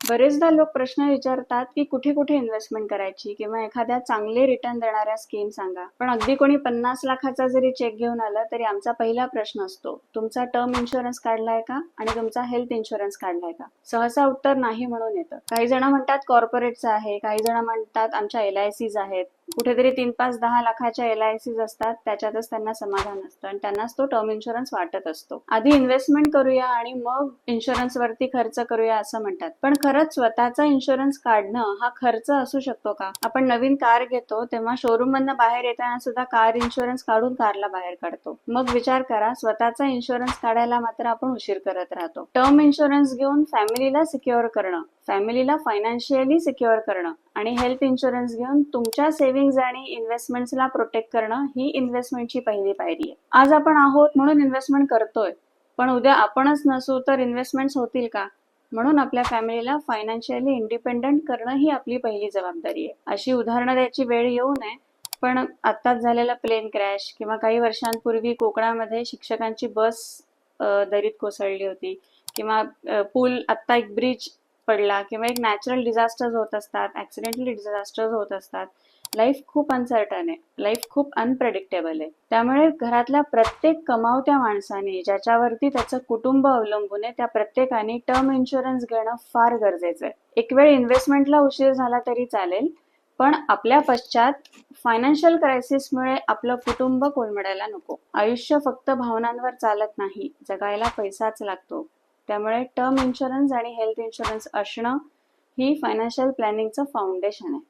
बरेचदा लोक प्रश्न विचारतात की कुठे कुठे इन्व्हेस्टमेंट करायची किंवा एखाद्या चांगले रिटर्न देणाऱ्या स्कीम सांगा. पण अगदी कोणी 50 लाखाचा जरी चेक घेऊन आलं तरी आमचा पहिला प्रश्न असतो, तुमचा टर्म इन्शुरन्स काढलाय का आणि तुमचा हेल्थ इन्शुरन्स काढलाय का? सहसा उत्तर नाही म्हणून येतं. काही जण म्हणतात कॉर्पोरेटचा आहे, काही जण म्हणतात आमच्या LICs आहेत. कुठेतरी 3, 5, 10 लाखाच्या LICs असतात, त्याच्यातच त्यांना समाधान असतं आणि त्यांनाच तो टर्म इन्शुरन्स वाटत असतो. आधी इन्व्हेस्टमेंट करूया आणि मग इन्शुरन्स वरती खर्च करूया असं म्हणतात. पण खरंच स्वतःचा इन्शुरन्स काढणं हा खर्च असू शकतो का? आपण नवीन कार घेतो तेव्हा शोरूम मधनं बाहेर येताना सुद्धा कार इन्शुरन्स काढून कारला बाहेर काढतो. मग विचार करा, स्वतःचा इन्शुरन्स काढायला मात्र आपण उशीर करत राहतो. टर्म इन्शुरन्स घेऊन फॅमिलीला सिक्युअर करणं, फॅमिलीला फायनान्शियली सिक्युअर करणं आणि हेल्थ इन्शुरन्स घेऊन तुमच्या सेव्हिंग्ज आणि इन्व्हेस्टमेंट्सला प्रोटेक्ट करणं ही इन्व्हेस्टमेंटची पहिली पायरी आहे. आज आपण आहोत म्हणून इन्व्हेस्टमेंट करतोय, पण उद्या आपणच नसू तर इन्व्हेस्टमेंट्स होतील का? म्हणून आपल्या फॅमिलीला फायनान्शियली इंडिपेंडंट करणं ही आपली पहिली जबाबदारी आहे. अशी उदाहरणं द्यायची वेळ येऊ नये, पण आत्ताच झालेला प्लेन क्रॅश किंवा काही वर्षांपूर्वी कोकणामध्ये शिक्षकांची बस दरीत कोसळली होती, किंवा पूल, आत्ता एक ब्रिज पडला, किंवा एक नॅचरल डिझास्टर्स होत असतात, ऍक्सिडेंटल डिझास्टर्स होत असतात. लाईफ खूप अनसर्टन आहे, लाईफ खूप अनप्रेडिक्टेबल आहे. त्यामुळे घरातल्या प्रत्येक कमावत्या माणसाने, ज्याच्यावरती त्याचं कुटुंब अवलंबून आहे, त्या प्रत्येकाने टर्म इन्शुरन्स घेणं फार गरजेचं आहे. एक वेळ इन्व्हेस्टमेंटला उशीर झाला तरी चालेल, पण आपल्या पश्चात फायनान्शियल क्रायसिसमुळे आपलं कुटुंब कोलमडायला नको. आयुष्य फक्त भावनांवर चालत नाही, जगायला पैसाच लागतो. त्यामुळे टर्म इन्शुरन्स आणि हेल्थ इन्शुरन्स असणं ही फायनान्शियल प्लॅनिंगचं फाउंडेशन आहे.